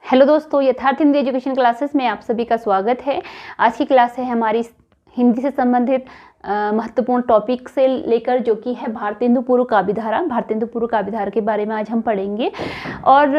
Hello दोस्तों, यथार्थ Hindi education classes में आप सभी का स्वागत है। आज की क्लास है हमारी हिंदी से संबंधित महत्वपूर्ण टॉपिक से लेकर, जो कि है भारतेंदु पूर्व काव्य धारा। भारतेंदु पूर्व काव्य धारा के बारे में आज हम पढ़ेंगे। और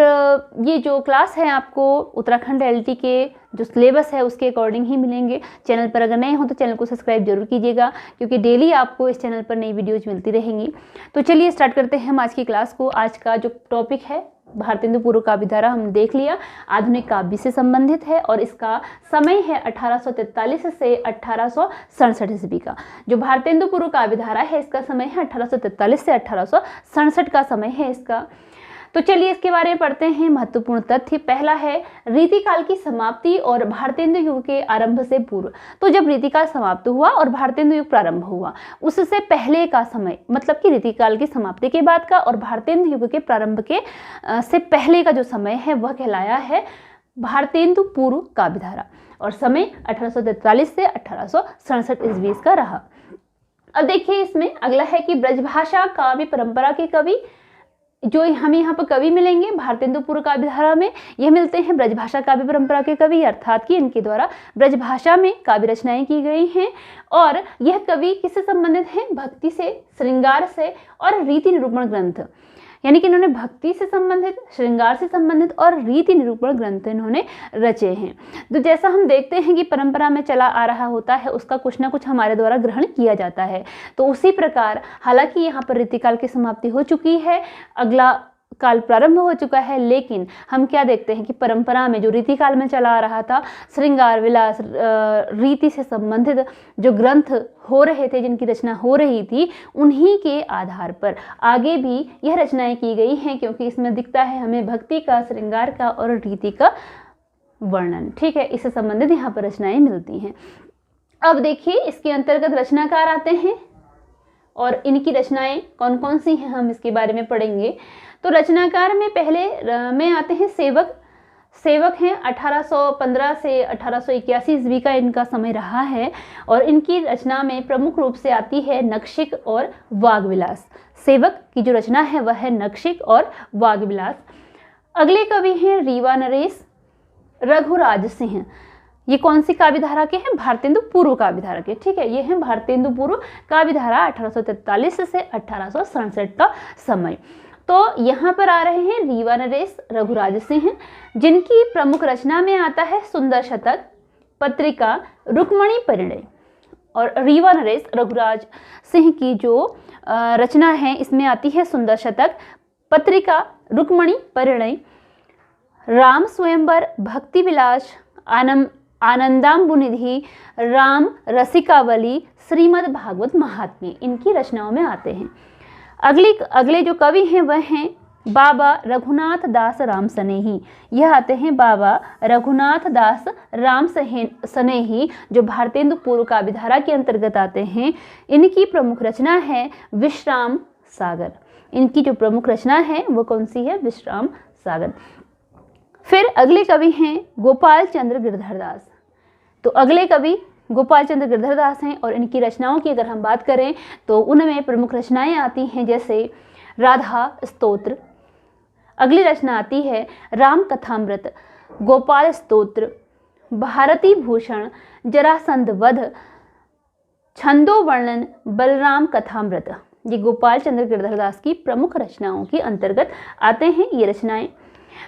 ये जो क्लास है आपको उत्तराखंड एलटी के जो सिलेबस है उसके अकॉर्डिंग ही मिलेंगे। चैनल पर अगर नए हो तो चैनल को सब्सक्राइब जरूर कीजिएगा, क्योंकि डेली आपको इस चैनल पर नई वीडियोज मिलती रहेंगी। तो चलिए स्टार्ट करते हैं हम आज की क्लास को। आज का जो टॉपिक है भारतेंदु पूर्व काव्य धारा हम देख लिया, आधुनिक काव्य से संबंधित है और इसका समय है 1843 से 1867 ईस्वी का। जो भारतेंदु पूर्व काव्य धारा है इसका समय है 1843 से 1867 का समय है इसका। तो चलिए इसके बारे में पढ़ते हैं। महत्वपूर्ण तथ्य पहला है रीतिकाल की समाप्ति और भारतेंदु युग के आरंभ से पूर्व। तो जब रीतिकाल समाप्त हुआ और भारतेंदु युग प्रारंभ हुआ, उससे पहले का समय, मतलब कि रीतिकाल की समाप्ति के बाद का और भारतेंदु युग के प्रारंभ के से पहले का जो समय है वह कहलाया है भारतेंदु पूर्व काव्य धारा, और समय 1843 से 1867 ईस्वी का रहा। अब देखिए इसमें अगला है कि ब्रजभाषा काव्य परंपरा के कवि। जो हमें यहाँ पर कवि मिलेंगे भारतेंदु पूर्व काव्य धारा में, यह मिलते हैं ब्रजभाषा काव्य परंपरा के कवि, अर्थात कि इनके द्वारा ब्रजभाषा में काव्य रचनाएं की गई हैं। और यह कवि किससे संबंधित हैं? भक्ति से, श्रृंगार से और रीति निरूपण ग्रंथ, यानी कि इन्होंने भक्ति से संबंधित, श्रृंगार से संबंधित और रीति निरूपण ग्रंथ इन्होंने रचे हैं। तो जैसा हम देखते हैं कि परंपरा में चला आ रहा होता है उसका कुछ ना कुछ हमारे द्वारा ग्रहण किया जाता है। तो उसी प्रकार हालांकि यहाँ पर रीतिकाल की समाप्ति हो चुकी है, अगला काल प्रारंभ हो चुका है, लेकिन हम क्या देखते हैं कि परंपरा में जो रीतिकाल में चला आ रहा था, श्रृंगार विलास रीति से संबंधित जो ग्रंथ हो रहे थे, जिनकी रचना हो रही थी, उन्हीं के आधार पर आगे भी यह रचनाएं की गई हैं, क्योंकि इसमें दिखता है हमें भक्ति का, श्रृंगार का और रीति का वर्णन। ठीक है, इससे संबंधित यहाँ पर रचनाएं मिलती हैं। अब देखिए इसके अंतर्गत रचनाकार आते हैं और इनकी रचनाएं कौन कौन सी हैं हम इसके बारे में पढ़ेंगे। तो रचनाकार में पहले में आते हैं सेवक। सेवक हैं 1815 से 1881 ईस्वी का इनका समय रहा है, और इनकी रचना में प्रमुख रूप से आती है नक्शिक और वाग्विलास। सेवक की जो रचना है वह है नक्शिक और वाग्विलास। अगले कवि हैं रीवा नरेश, रघुराज सिंह। ये कौन सी काव्य धारा के हैं? भारतेंदु पूर्व काव्य धारा के। ठीक है, ये हैं भारतेंदु पूर्व काव्य धारा 1843 से 1867 का समय। तो यहाँ पर आ रहे हैं रीवा नरेश, रघुराज सिंह, जिनकी प्रमुख रचना में आता है सुंदर शतक, पत्रिका, रुक्मणी परिणय। और रीवा नरेश, रघुराज सिंह की जो रचना है इसमें आती है सुंदर शतक, पत्रिका, रुक्मणी परिणय, राम स्वयंवर, भक्ति विलास, आनंदाम्बुनिधि, राम रसिकावली, श्रीमद् भागवत महात्म्य, इनकी रचनाओं में आते हैं। अगले जो कवि हैं वह हैं बाबा रघुनाथ दास राम सनेही। यह आते हैं बाबा रघुनाथ दास राम सनेही, जो भारतेंदु पूर्व काव्य धारा के अंतर्गत आते हैं। इनकी प्रमुख रचना है विश्राम सागर। इनकी जो प्रमुख रचना है वो कौन सी है? विश्राम सागर। फिर अगले कवि हैं गोपाल चंद्र गिरधर दास। तो अगले कवि गोपाल चंद्र गिरधर दास हैं, और इनकी रचनाओं की अगर हम बात करें तो उनमें प्रमुख रचनाएं आती हैं जैसे राधा स्तोत्र। अगली रचना आती है राम कथामृत, गोपाल स्तोत्र, भारती भूषण, जरासंध वध, छंदो वर्णन, बलराम कथामृत। ये गोपाल चंद्र गिरधर दास की प्रमुख रचनाओं के अंतर्गत आते हैं ये रचनाएं।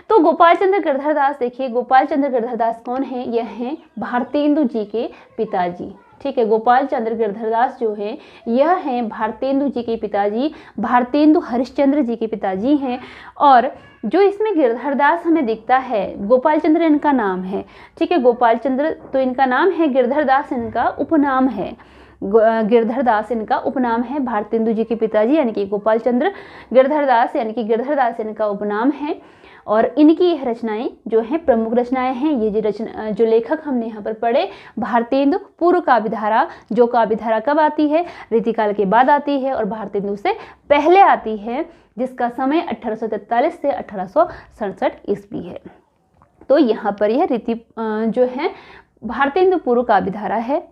तो गोपाल चंद्र गिरधर दास, देखिए गोपाल चंद्र गिरधर दास कौन है? यह हैं भारतेंदु जी के पिताजी। ठीक है, गोपाल चंद्र गिरधर दास जो है यह हैं भारतेंदु जी के पिताजी, भारतेंदु हरिश्चंद्र जी के पिताजी हैं। और जो इसमें गिरधर दास हमें दिखता है, गोपाल चंद्र इनका नाम है। ठीक है, गोपाल चंद्र तो इनका नाम है, गिरधर दास इनका उपनाम है। गिरधर दास इनका उपनाम है। भारतेंदु जी के पिताजी यानी कि गोपाल चंद्र गिरधर दास, यानी कि गिरधर दास इनका उपनाम है। और इनकी यह रचनाएं जो हैं प्रमुख रचनाएं हैं। ये जो लेखक हमने यहाँ पर पढ़े, भारतेंदु पूर्व काव्य धारा, जो काव्य धारा कब आती है? रीतिकाल के बाद आती है और भारतेंदु से पहले आती है, जिसका समय 1843 से 1867 ईस्वी है। तो यहाँ पर यह रीति जो है भारतेंदु पूर्व काव्य धारा है,